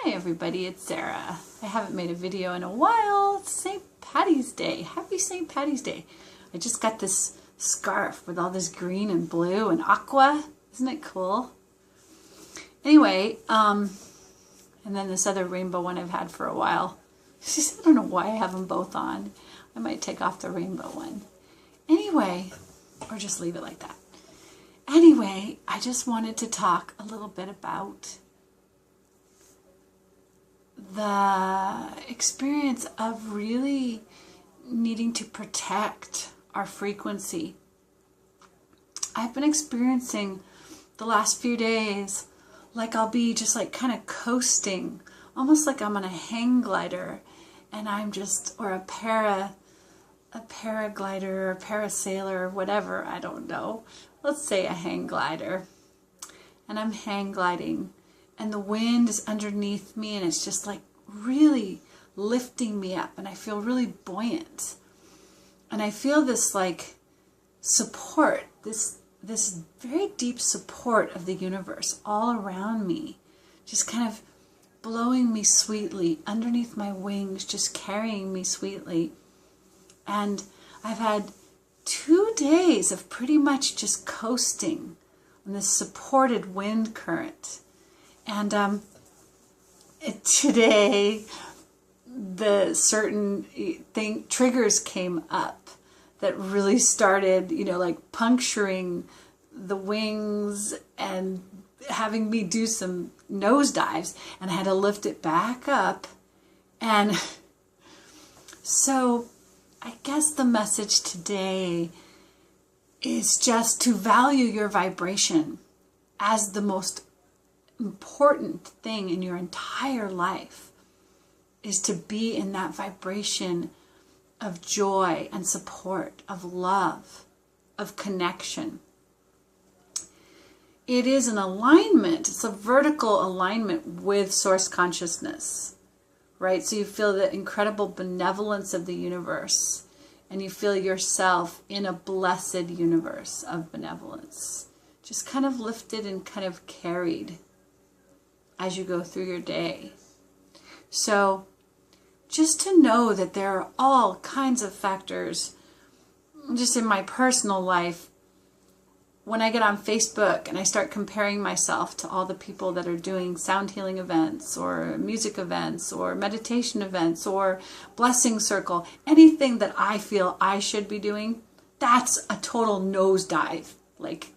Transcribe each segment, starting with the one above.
Hi everybody, it's Sarah. I haven't made a video in a while. It's St. Patty's Day. Happy St. Patty's Day. I just got this scarf with all this green and blue and aqua. Isn't it cool? Anyway, and then this other rainbow one I've had for a while. I don't know why I have them both on. I might take off the rainbow one. Anyway, or just leave it like that. Anyway, I just wanted to talk a little bit about the experience of really needing to protect our frequency. I've been experiencing the last few days like I'll be just like kind of coasting, almost like I'm on a hang glider, and I'm just, or a paraglider or a parasailer or whatever, I don't know. Let's say a hang glider. And I'm hang gliding. And the wind is underneath me and it's just like really lifting me up. And I feel really buoyant. And I feel this like support, this very deep support of the universe all around me. Just kind of blowing me sweetly underneath my wings, just carrying me sweetly. And I've had 2 days of pretty much just coasting on this supported wind current. And today, the certain triggers came up that really started, like puncturing the wings and having me do some nosedives, and I had to lift it back up. And so I guess the message today is just to value your vibration as the most important thing in your entire life, is to be in that vibration of joy and support, of love, of connection. It is an alignment, it's a vertical alignment with source consciousness, right? So you feel the incredible benevolence of the universe, and you feel yourself in a blessed universe of benevolence, just kind of lifted and kind of carried as you go through your day. So just to know that there are all kinds of factors just in my personal life. When I get on Facebook and I start comparing myself to all the people that are doing sound healing events or music events or meditation events or blessing circle, anything that I feel I should be doing, that's a total nosedive. Like,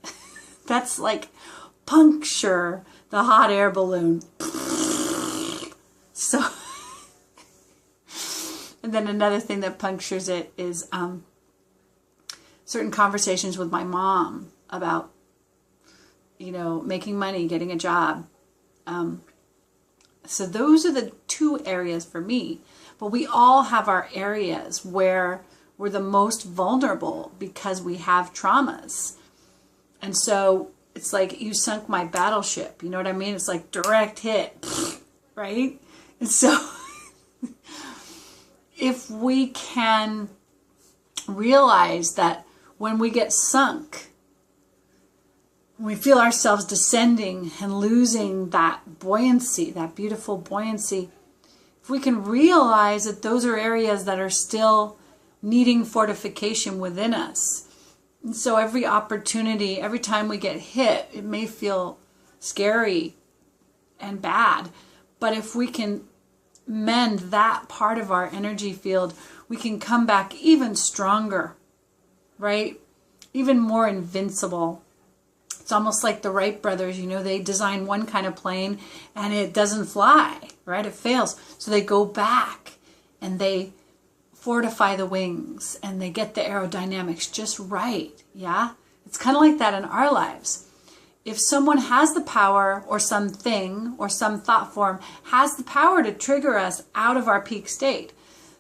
that's like puncture the hot air balloon. So, and then another thing that punctures it is certain conversations with my mom about, making money, getting a job. So those are the 2 areas for me. But we all have our areas where we're the most vulnerable because we have traumas. And so it's like you sunk my battleship. You know what I mean? It's like direct hit, right? And so if we can realize that when we get sunk, we feel ourselves descending and losing that buoyancy, that beautiful buoyancy, if we can realize that those are areas that are still needing fortification within us. And so every opportunity, every time we get hit, it may feel scary and bad. But if we can mend that part of our energy field, we can come back even stronger, right? Even more invincible. It's almost like the Wright brothers, they design one kind of plane and it doesn't fly, right? It fails. So they go back and they fortify the wings and they get the aerodynamics just right. Yeah. It's kind of like that in our lives. If someone has the power, or something or some thought form has the power to trigger us out of our peak state,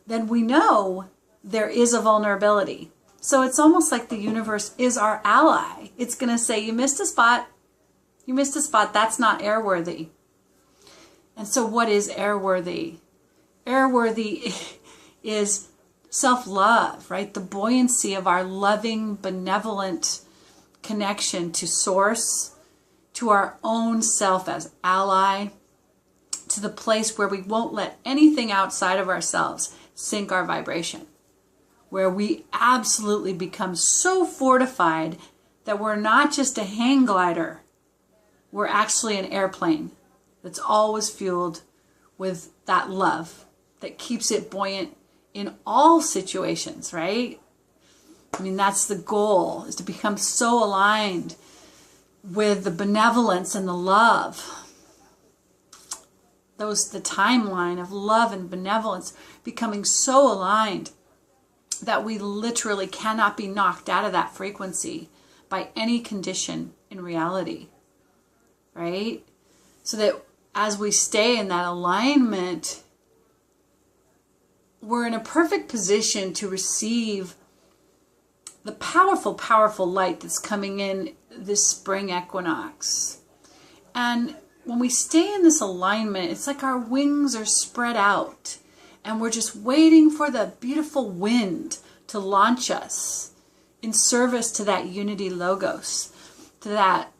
then we know there is a vulnerability. So it's almost like the universe is our ally. It's going to say, you missed a spot. You missed a spot. That's not airworthy. And so what is airworthy? Airworthy is self-love, right? The buoyancy of our loving, benevolent connection to source, to our own self as ally, to the place where we won't let anything outside of ourselves sink our vibration, where we absolutely become so fortified that we're not just a hang glider, we're actually an airplane that's always fueled with that love that keeps it buoyant in all situations, right? I mean, that's the goal, is to become so aligned with the benevolence and the love. The timeline of love and benevolence becoming so aligned that we literally cannot be knocked out of that frequency by any condition in reality, right? So that as we stay in that alignment, we're in a perfect position to receive the powerful, powerful light that's coming in this spring equinox. And when we stay in this alignment, it's like our wings are spread out and we're just waiting for the beautiful wind to launch us in service to that unity logos, to that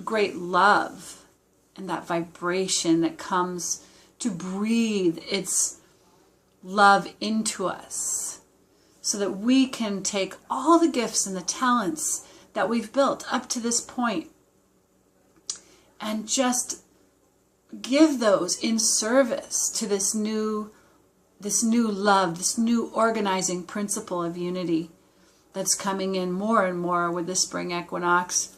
great love and that vibration that comes to breathe its love into us, so that we can take all the gifts and the talents that we've built up to this point and just give those in service to this new love, this new organizing principle of unity that's coming in more and more with the spring equinox,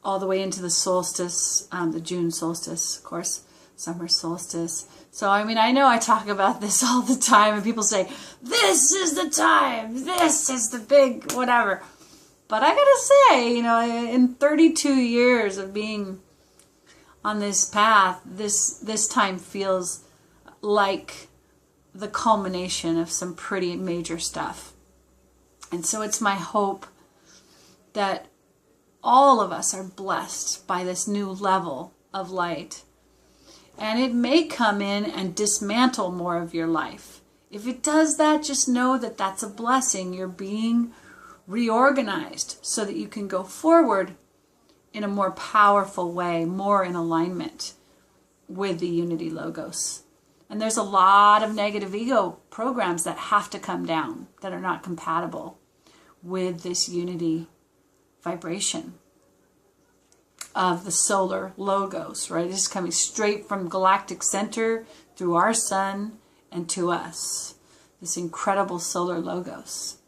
all the way into the solstice, the June solstice, of course, summer solstice. So, I mean, I know I talk about this all the time, and people say, this is the time, this is the big whatever. But I gotta say, you know, in 32 years of being on this path, this time feels like the culmination of some pretty major stuff. And so it's my hope that all of us are blessed by this new level of light. And it may come in and dismantle more of your life. If it does that, just know that that's a blessing. You're being reorganized so that you can go forward in a more powerful way, more in alignment with the unity logos. And there's a lot of negative ego programs that have to come down, that are not compatible with this unity vibration of the solar logos, right? It's coming straight from galactic center through our sun and to us. This incredible solar logos.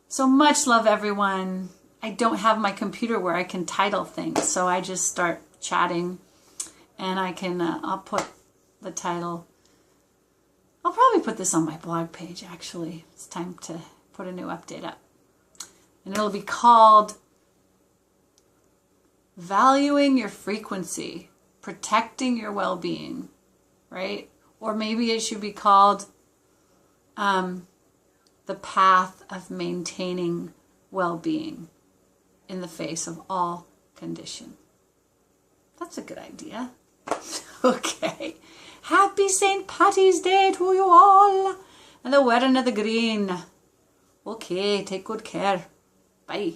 So much love, everyone. I don't have my computer where I can title things, so I just start chatting, and I can, I'll put the title. I'll probably put this on my blog page, actually. It's time to put a new update up. And it'll be called Valuing Your Frequency, Protecting Your Well-Being, right? Or maybe it should be called The Path of Maintaining Well-Being in the Face of All Condition. That's a good idea. Okay. Happy St. Patty's Day to you all. And the wedding of the green. Okay, take good care. Bye.